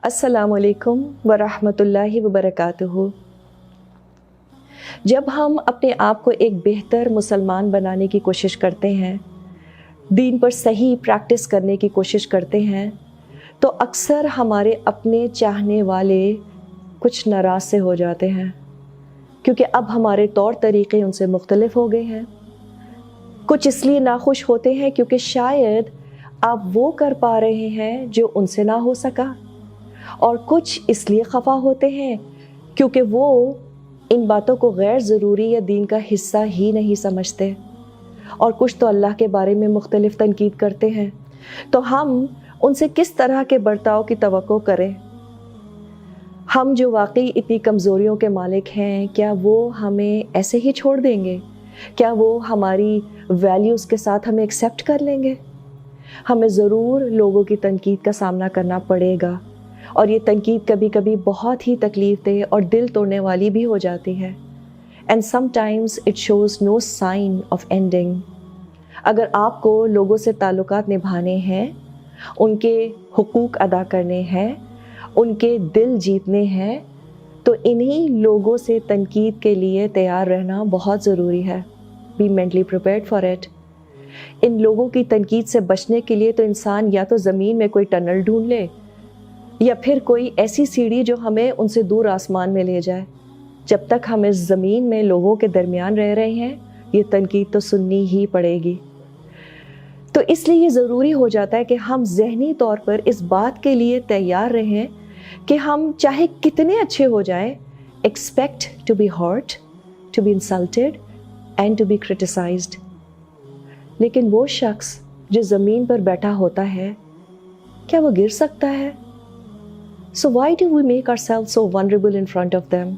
السلام علیکم ورحمۃ اللہ وبرکاتہ۔ جب ہم اپنے آپ کو ایک بہتر مسلمان بنانے کی کوشش کرتے ہیں، دین پر صحیح پریکٹس کرنے کی کوشش کرتے ہیں، تو اکثر ہمارے اپنے چاہنے والے کچھ ناراض سے ہو جاتے ہیں، کیونکہ اب ہمارے طور طریقے ان سے مختلف ہو گئے ہیں۔ کچھ اس لیے ناخوش ہوتے ہیں کیونکہ شاید آپ وہ کر پا رہے ہیں جو ان سے نہ ہو سکا، اور کچھ اس لیے خفا ہوتے ہیں کیونکہ وہ ان باتوں کو غیر ضروری یا دین کا حصہ ہی نہیں سمجھتے، اور کچھ تو اللہ کے بارے میں مختلف تنقید کرتے ہیں۔ تو ہم ان سے کس طرح کے برتاؤ کی توقع کریں؟ ہم جو واقعی اتنی کمزوریوں کے مالک ہیں، کیا وہ ہمیں ایسے ہی چھوڑ دیں گے؟ کیا وہ ہماری ویلیوز کے ساتھ ہمیں ایکسیپٹ کر لیں گے؟ ہمیں ضرور لوگوں کی تنقید کا سامنا کرنا پڑے گا، اور یہ تنقید کبھی کبھی بہت ہی تکلیف دہ اور دل توڑنے والی بھی ہو جاتی ہے۔ And sometimes it shows no sign of ending. اگر آپ کو لوگوں سے تعلقات نبھانے ہیں، ان کے حقوق ادا کرنے ہیں، ان کے دل جیتنے ہیں، تو انہی لوگوں سے تنقید کے لیے تیار رہنا بہت ضروری ہے۔ Be mentally prepared for it. ان لوگوں کی تنقید سے بچنے کے لیے تو انسان یا تو زمین میں کوئی ٹنل ڈھونڈ لے، یا پھر کوئی ایسی سیڑھی جو ہمیں ان سے دور آسمان میں لے جائے۔ جب تک ہم اس زمین میں لوگوں کے درمیان رہ رہے ہیں، یہ تنقید تو سننی ہی پڑے گی۔ تو اس لیے یہ ضروری ہو جاتا ہے کہ ہم ذہنی طور پر اس بات کے لیے تیار رہیں کہ ہم چاہے کتنے اچھے ہو جائیں، expect to be hurt, to be insulted and to be criticized. لیکن وہ شخص جو زمین پر بیٹھا ہوتا ہے، کیا وہ گر سکتا ہے؟ So why do we make ourselves so vulnerable in front of them؟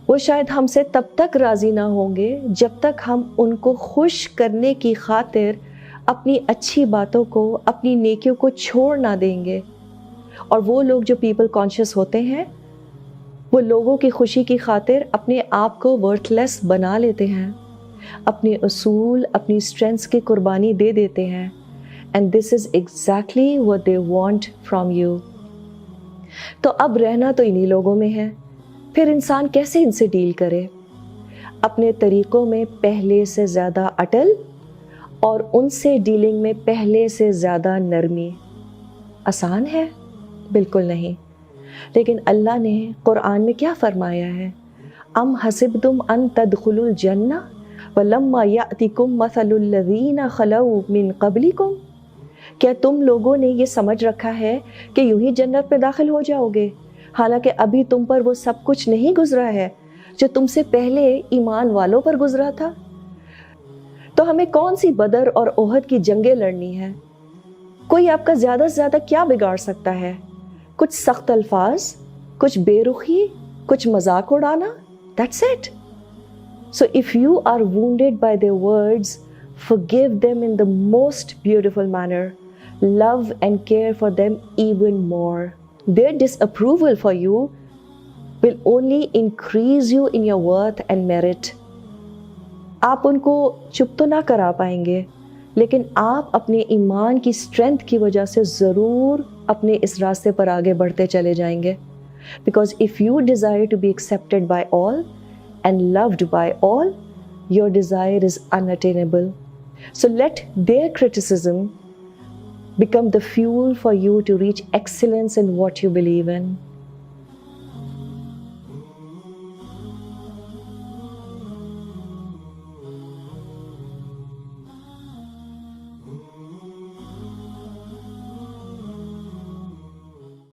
وہ شاید ہم سے تب تک راضی نہ ہوں گے جب تک ہم ان کو خوش کرنے کی خاطر اپنی اچھی باتوں کو، اپنی نیکیوں کو چھوڑ نہ دیں گے۔ اور وہ لوگ جو پیپل کانشیس ہوتے ہیں، وہ لوگوں کی خوشی کی خاطر اپنے آپ کو ورتھ لیس بنا لیتے ہیں، اپنے اصول، اپنی اسٹرینتھس کی قربانی دے دیتے ہیں۔ And this is exactly what they want from you۔ تو اب رہنا تو انہی لوگوں میں ہے، پھر انسان کیسے ان سے ڈیل کرے؟ اپنے طریقوں میں پہلے سے زیادہ اٹل، اور ان سے ڈیلنگ میں پہلے سے زیادہ نرمی۔ آسان ہے؟ بالکل نہیں۔ لیکن اللہ نے قرآن میں کیا فرمایا ہے؟ ام حسبتم ان تدخلوا الجنہ ولما یأتکم مثل الذین خلوا من قبلکم؟ کیا تم لوگوں نے یہ سمجھ رکھا ہے کہ یوں ہی جنت میں داخل ہو جاؤ گے، حالانکہ ابھی تم پر وہ سب کچھ نہیں گزرا ہے جو تم سے پہلے ایمان والوں پر گزرا تھا؟ تو ہمیں کون سی بدر اور احد کی جنگیں لڑنی ہیں؟ کوئی آپ کا زیادہ سے زیادہ کیا بگاڑ سکتا ہے؟ کچھ سخت الفاظ، کچھ بے رخی، کچھ مذاق اڑانا، that's it۔ So if you are wounded by their words, forgive them in the most beautiful manner. Love and care for them even more. Their disapproval for you will only increase you in your worth and merit۔ آپ ان کو چپ تو نہ کرا پائیں گے، لیکن آپ اپنے ایمان کی اسٹرینتھ کی وجہ سے ضرور اپنے اس راستے پر آگے بڑھتے چلے جائیں گے۔ Because if you desire to be accepted by all and loved by all, your desire is unattainable۔ So let their criticism become the fuel for you to reach excellence in what you believe in۔